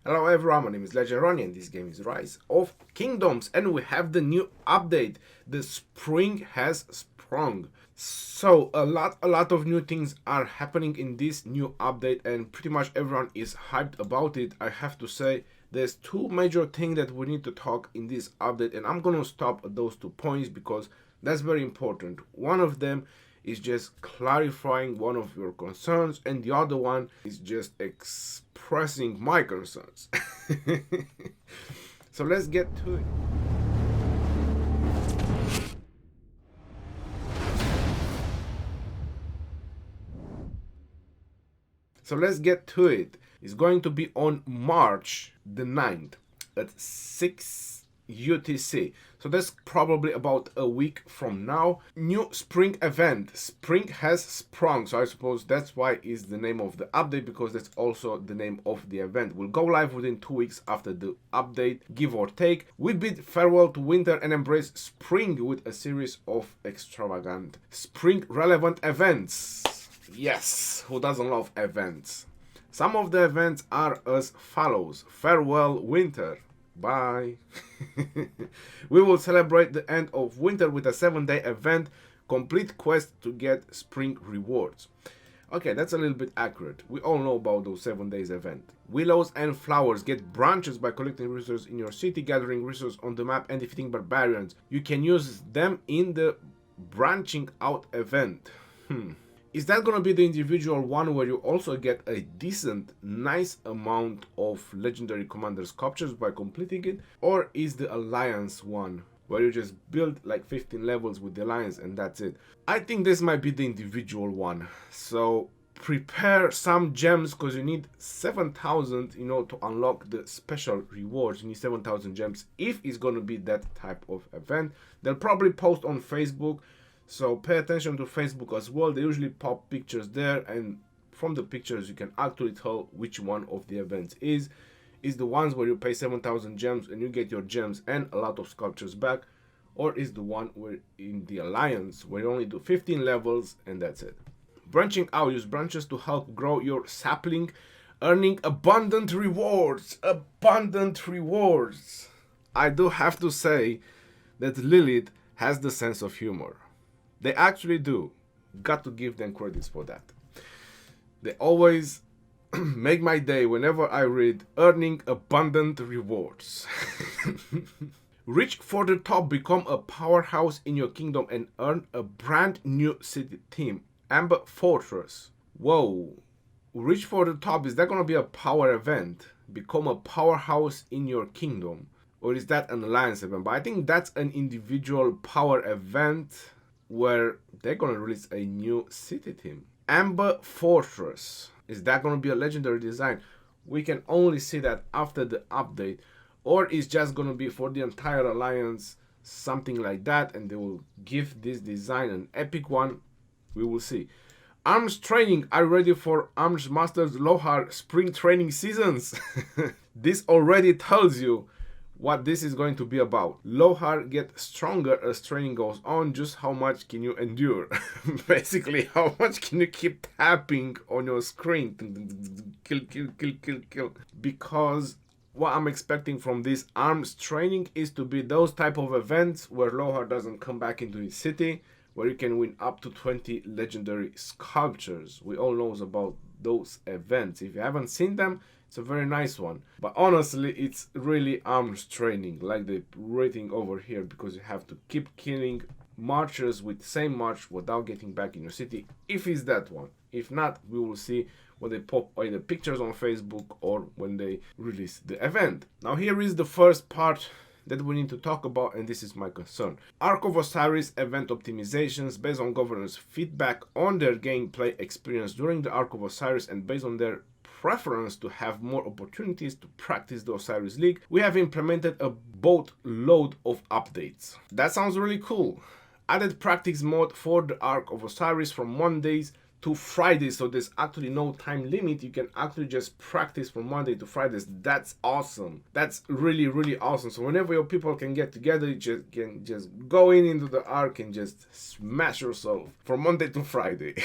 Hello everyone, my name is Legend Ronnie and this game is Rise of Kingdoms and we have the new update. The spring has sprung. So a lot of new things are happening in this new update and pretty much everyone is hyped about it. I have to say there's two major things that we need to talk in this update and I'm gonna stop at those 2 points because that's very important. One of them is just clarifying one of your concerns and the other one is just expressing my concerns. So let's get to it. It's going to be on March the 9th at 6 UTC. So that's probably about a week from now. New spring event. Spring has sprung. So I suppose that's why is the name of the update, because that's also the name of the event. Will go live within 2 weeks after the update, give or take. We bid farewell to winter and embrace spring with a series of extravagant spring relevant events. Yes, who doesn't love events? Some of the events are as follows. Farewell winter. Bye. We will celebrate the end of winter with a 7-day event. Complete quest to get spring rewards. Okay, that's a little bit accurate. We all know about those 7 days event. Willows and flowers get branches by collecting resources in your city, gathering resources on the map and defeating barbarians. You can use them in the branching out event. Is that gonna be the individual one where you also get a decent, nice amount of legendary commander sculptures by completing it? Or is the alliance one where you just build like 15 levels with the alliance and that's it? I think this might be the individual one. So prepare some gems because you need 7,000, to unlock the special rewards. You need 7,000 gems if it's gonna be that type of event. They'll probably post on Facebook. So pay attention to Facebook as well. They usually pop pictures there, and from the pictures you can actually tell which one of the events is the ones where you pay 7,000 gems and you get your gems and a lot of sculptures back, or is the one where in the alliance where you only do 15 levels and that's it. Branching out, use branches to help grow your sapling, earning abundant rewards. I do have to say that Lilith has the sense of humor. They actually do. Got to give them credits for that. They always make my day whenever I read earning abundant rewards. Reach for the top, become a powerhouse in your kingdom and earn a brand new city theme. Amber Fortress. Whoa. Reach for the top, is that going to be a power event? Become a powerhouse in your kingdom. Or is that an alliance event? But I think that's an individual power event where they're going to release a new city theme. Amber Fortress. Is that going to be a legendary design? We can only see that after the update. Or is just going to be for the entire alliance, something like that, and they will give this design an epic one. We will see. Arms training. Are you ready for Arms Masters Lohar spring training seasons? This already tells you what this is going to be about. Lohar get stronger as training goes on. Just how much can you endure? Basically, how much can you keep tapping on your screen? Kill. Because what I'm expecting from this arms training is to be those type of events where Lohar doesn't come back into his city, where you can win up to 20 legendary sculptures. We all know about those events. If you haven't seen them, it's a very nice one. But honestly, it's really arms training, like the rating over here, because you have to keep killing marchers with the same march without getting back in your city, if it's that one. If not, we will see when they pop either pictures on Facebook or when they release the event. Now here is the first part that we need to talk about, and this is my concern. Ark of Osiris event optimizations based on governors' feedback on their gameplay experience during the Ark of Osiris and based on their preference to have more opportunities to practice the Osiris League, we have implemented a boatload of updates. That sounds really cool. Added practice mode for the Ark of Osiris from Mondays to Friday, so there's actually no time limit. You can actually just practice from Monday to Fridays. That's awesome. That's really, really awesome. So whenever your people can get together, you can just go into the arc and just smash yourself from Monday to Friday.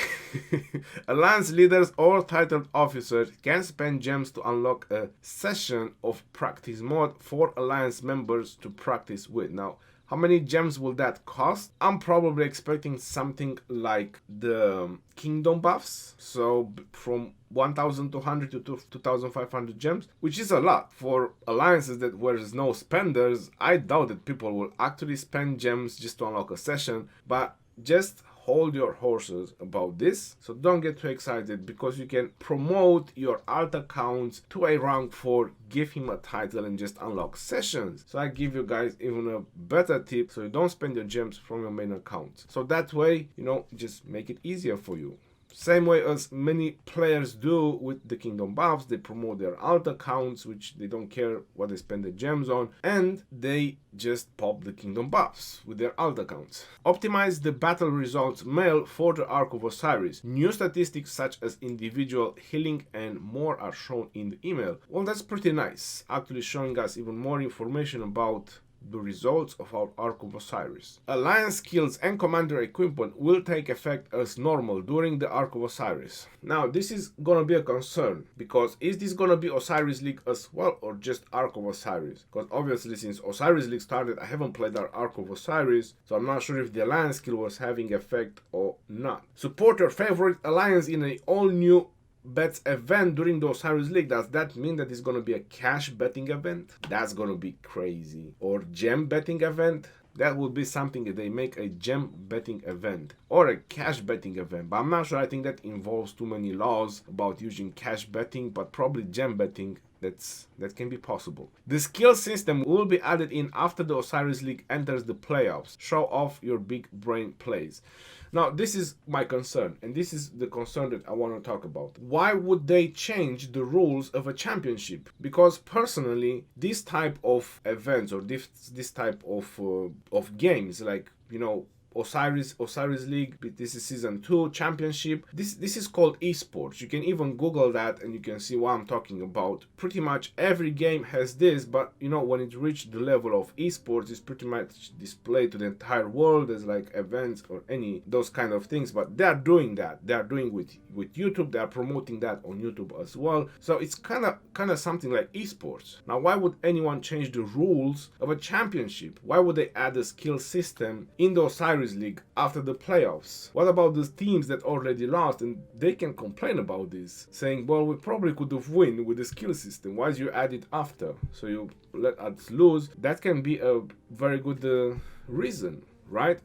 Alliance leaders or titled officers can spend gems to unlock a session of practice mode for Alliance members to practice with. Now, how many gems will that cost? I'm probably expecting something like the kingdom buffs. So from 1,200 to 2,500 gems, which is a lot. For alliances that where there's no spenders, I doubt that people will actually spend gems just to unlock a session. But just hold your horses about this, so don't get too excited, because you can promote your alt accounts to a rank 4, give him a title and just unlock sessions. So I give you guys even a better tip, so you don't spend your gems from your main account, so that way, you know, just make it easier for you. Same way as many players do with the kingdom buffs, they promote their alt accounts, which they don't care what they spend the gems on, and they just pop the kingdom buffs with their alt accounts. Optimize the battle results mail for the Ark of Osiris. New statistics such as individual healing and more are shown in the email. Well, that's pretty nice, actually showing us even more information about the results of our Ark of Osiris. Alliance skills and commander equipment will take effect as normal during the Ark of Osiris. Now, this is gonna be a concern, because is this gonna be Osiris League as well, or just Ark of Osiris? Because obviously, since Osiris League started, I haven't played our Ark of Osiris, so I'm not sure if the Alliance skill was having effect or not. Support your favorite alliance in an all-new bets event during the Osiris League. Does that mean that it's gonna be a cash betting event? That's gonna be crazy. Or gem betting event? That would be something that they make a gem betting event or a cash betting event. But I'm not sure. I think that involves too many laws about using cash betting, but probably gem betting. That can be possible. The skill system will be added in after the Osiris League enters the playoffs. Show off your big brain plays. Now, this is my concern, and this is the concern that I want to talk about. Why would they change the rules of a championship? Because personally, this type of events or this type of games, like, you know, Osiris League, this is season 2 championship. This is called esports. You can even Google that and you can see what I'm talking about. Pretty much every game has this, but you know, when it reached the level of esports, it's pretty much displayed to the entire world as like events or any those kind of things. But they are doing that. They are doing with YouTube. They are promoting that on YouTube as well. So it's kind of something like esports. Now, why would anyone change the rules of a championship? Why would they add a skill system in the Osiris League after the playoffs? What about the teams that already lost and they can complain about this, saying, well, we probably could have won with the skill system. Why did you add it after? So you let us lose. That can be a very good reason, right?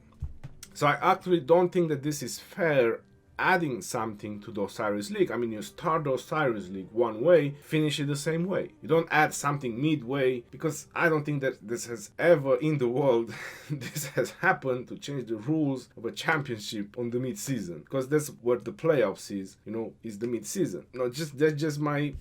So I actually don't think that this is fair, adding something to the Osiris League. I mean, you start the Osiris League one way, finish it the same way. You don't add something midway, because I don't think that this has ever in the world this has happened, to change the rules of a championship on the mid-season, because that's what the playoffs is, you know, is the mid-season. No, that's just my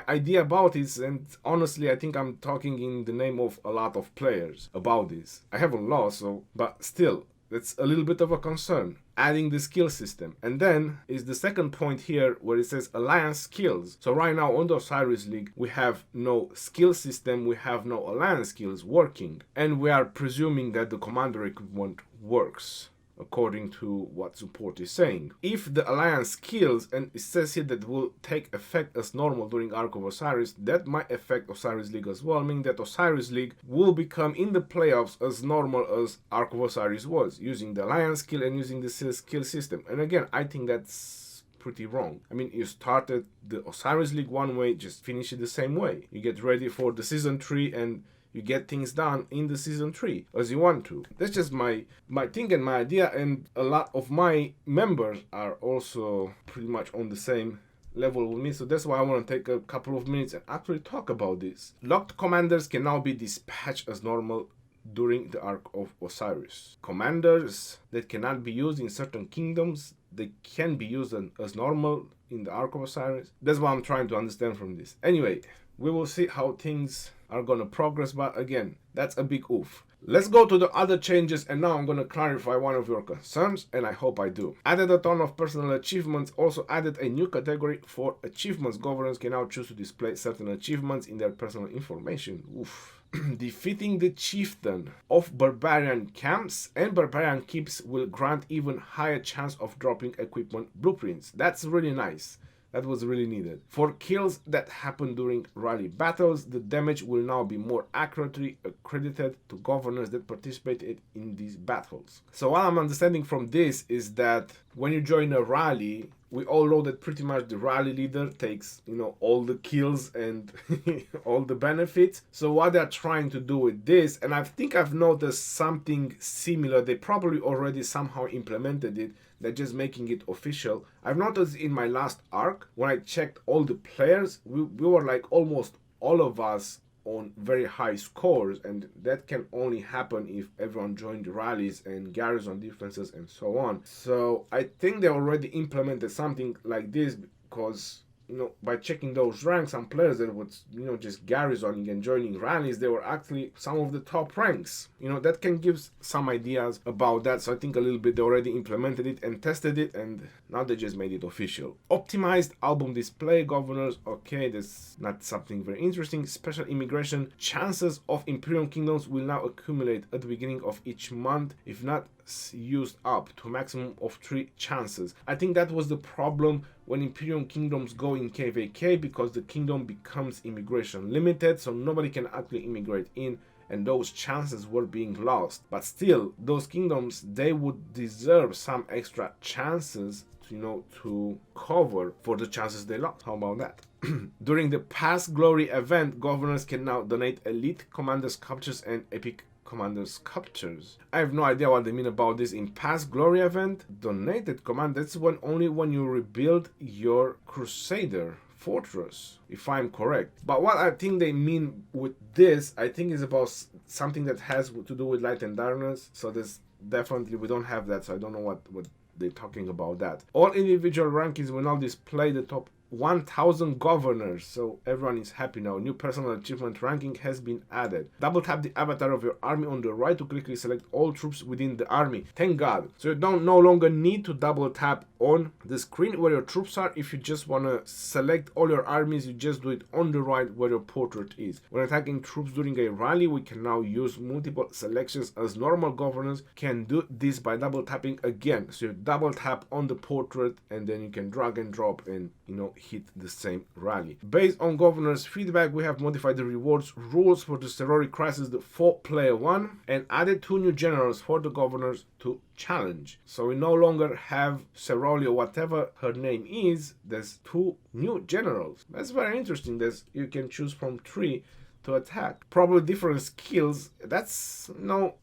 idea about it, and honestly, I think I'm talking in the name of a lot of players about this. I haven't lost, so, but still, that's a little bit of a concern, adding the skill system. And then is the second point here where it says alliance skills. So right now on the Osiris League, we have no skill system, we have no alliance skills working, and we are presuming that the commander equipment works according to what support is saying. If the alliance skills, and it says here that will take effect as normal during Ark of Osiris, that might affect Osiris League as well, meaning that Osiris League will become in the playoffs as normal as Ark of Osiris was, using the alliance skill and using the skill system. And again, I think that's pretty wrong. I mean, you started the Osiris League one way, just finish it the same way. You get ready for the season 3 and you get things done in the season 3 as you want to. That's just my thing and my idea, and a lot of my members are also pretty much on the same level with me, so that's why I want to take a couple of minutes and actually talk about this. Locked commanders can now be dispatched as normal during the Ark of Osiris. Commanders that cannot be used in certain kingdoms, they can be used as normal in the Ark of Osiris. That's what I'm trying to understand from this. Anyway, we will see how things are gonna progress, but again, that's a big oof. Let's go to the other changes, and now I'm going to clarify one of your concerns, and I hope I do. Added a ton of personal achievements, also added a new category for achievements. Governors can now choose to display certain achievements in their personal information. Oof. Defeating the chieftain of barbarian camps and barbarian keeps will grant even higher chance of dropping equipment blueprints. That's really nice. That was really needed. For kills that happen during rally battles, the damage will now be more accurately accredited to governors that participated in these battles. So what I'm understanding from this is that when you join a rally, we all know that pretty much the rally leader takes, all the kills and all the benefits. So what they're trying to do with this, and I think I've noticed something similar, they probably already somehow implemented it, they're just making it official. I've noticed in my last arc, when I checked all the players, we were like almost all of us on very high scores, and that can only happen if everyone joined the rallies and Garrison defenses and so on. So I think they already implemented something like this, because by checking those ranks, some players that would, just garrisoning and joining rallies, they were actually some of the top ranks. That can give some ideas about that. So I think a little bit they already implemented it and tested it, and now they just made it official. Optimized album display governors. Okay, that's not something very interesting. Special immigration. Chances of Imperial Kingdoms will now accumulate at the beginning of each month, if not used up to a maximum of 3 chances. I think that was the problem when Imperial Kingdoms go in KVK, because the kingdom becomes immigration limited, so nobody can actually immigrate in, and those chances were being lost. But still, those kingdoms, they would deserve some extra chances to cover for the chances they lost. How about that? During the past glory event, governors can now donate elite commander sculptures and epic commander sculptures. I have no idea what they mean about this. In past glory event, donated command, that's only when you rebuild your crusader fortress, if I'm correct. But what I think they mean with this, I think is about something that has to do with light and darkness. So this definitely, we don't have that, so I don't know what they're talking about that. All individual rankings will now display the top 1000 governors, so everyone is happy now. New personal achievement ranking has been added. Double tap the avatar of your army on the right to quickly select all troops within the army. Thank God. So you don't no longer need to double tap on the screen where your troops are. If you just want to select all your armies, you just do it on the right where your portrait is. When attacking troops during a rally, we can now use multiple selections, as normal governors can do this by double tapping again. So you double tap on the portrait, and then you can drag and drop and hit the same rally. Based on governors' feedback, we have modified the rewards rules for the Sorority Crisis, the 4-player one, and added 2 new generals for the governors to challenge. So we no longer have Ceroli or whatever her name is. There's 2 new generals. That's very interesting. You can choose from 3 to attack. Probably different skills. That's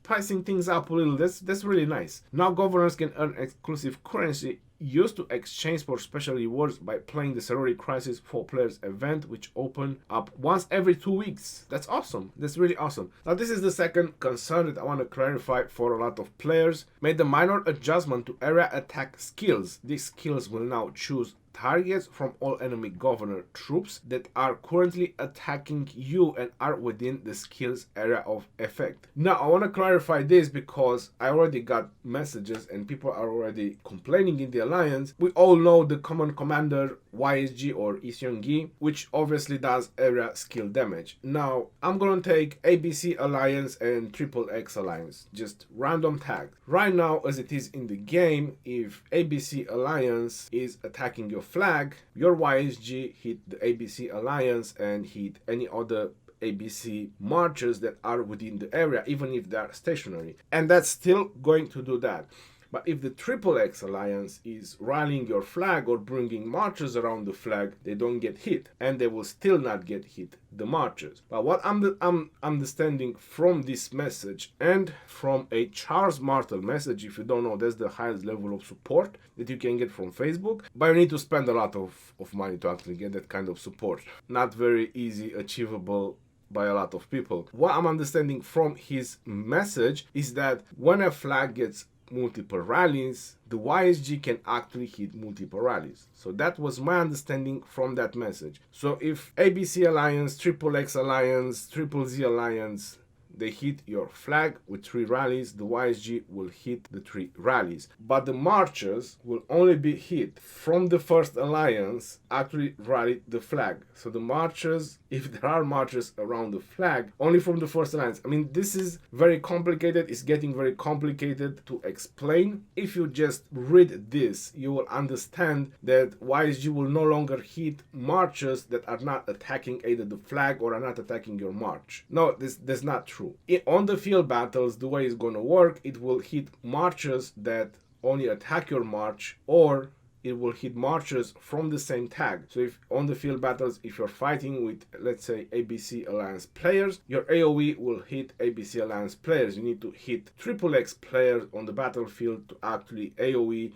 pricing things up a little. That's really nice. Now governors can earn exclusive currency used to exchange for special rewards by playing the Sorority Crisis 4 players event, which open up once every 2 weeks. That's awesome. That's really awesome. Now this is the second concern that I want to clarify for a lot of players. Made a minor adjustment to area attack skills. These skills will now choose targets from all enemy governor troops that are currently attacking you and are within the skills area of effect. Now I want to clarify this because I already got messages and people are already complaining in the alliance. We all know the common commander YSG or Isyongi, which obviously does area skill damage. Now I'm gonna take ABC Alliance and XXX Alliance, just random tag. Right now as it is in the game, if ABC Alliance is attacking your flag, your YSG hit the ABC Alliance and hit any other ABC marchers that are within the area, even if they are stationary, and that's still going to do that. But if the XXX Alliance is rallying your flag or bringing marchers around the flag, they don't get hit, and they will still not get hit, the marchers. But what I'm understanding from this message and from a Charles Martel message, if you don't know, that's the highest level of support that you can get from Facebook, but you need to spend a lot of money to actually get that kind of support. Not very easy achievable by a lot of people. What I'm understanding from his message is that when a flag gets multiple rallies, the YSG can actually hit multiple rallies. So that was my understanding from that message. So if ABC Alliance, Triple X Alliance, Triple Z Alliance, they hit your flag with 3 rallies, the YSG will hit the 3 rallies. But the marchers will only be hit from the first alliance actually rally the flag. So the marchers, if there are marchers around the flag, only from the first alliance. I mean, this is very complicated. It's getting very complicated to explain. If you just read this, you will understand that YSG will no longer hit marchers that are not attacking either the flag or are not attacking your march. No, that's not true. On the field battles, the way it's going to work, it will hit marchers that only attack your march, or it will hit marchers from the same tag. So if on the field battles, if you're fighting with, let's say, ABC Alliance players, your AoE will hit ABC Alliance players. You need to hit Triple X players on the battlefield to actually AoE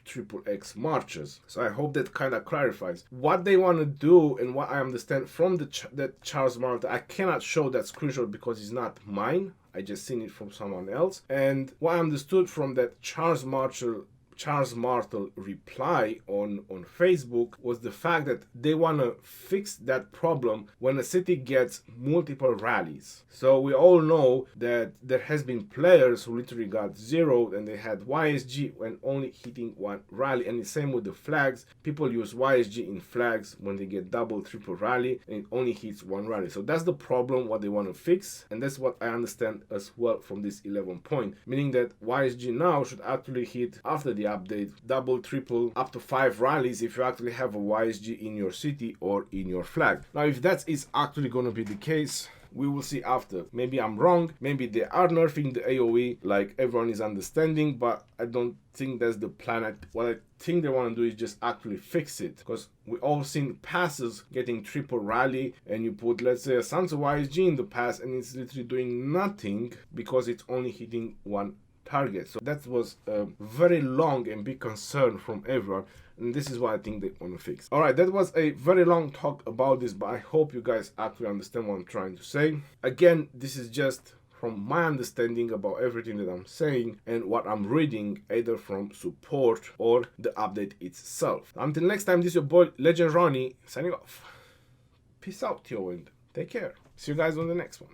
Triple X marchers. So I hope that kind of clarifies what they want to do. And what I understand from that Charles Martel, I cannot show that screenshot because it's not mine. I just seen it from someone else. And what I understood from that Charles Martel reply on Facebook was the fact that they want to fix that problem when a city gets multiple rallies. So we all know that there has been players who literally got zeroed and they had YSG when only hitting 1 rally, and the same with the flags. People use YSG in flags when they get double, triple rally and it only hits 1 rally. So that's the problem, what they want to fix, and that's what I understand as well from this 11 point, meaning that YSG now should actually hit after the update double, triple, up to 5 rallies if you actually have a YSG in your city or in your flag. Now if that is actually going to be the case, we will see after. Maybe I'm wrong, maybe they are nerfing the AoE like everyone is understanding, but I don't think that's the plan. What I think they want to do is just actually fix it, because we all seen passes getting triple rally and you put, let's say, a Sansa YSG in the pass and it's literally doing nothing because it's only hitting 1 target. So that was a very long and big concern from everyone, and this is what I think they want to fix. Alright, that was a very long talk about this, but I hope you guys actually understand what I'm trying to say. Again, this is just from my understanding about everything that I'm saying and what I'm reading, either from support or the update itself. Until next time, this is your boy Legend Ronnie signing off. Peace out, yo, and take care. See you guys on the next one.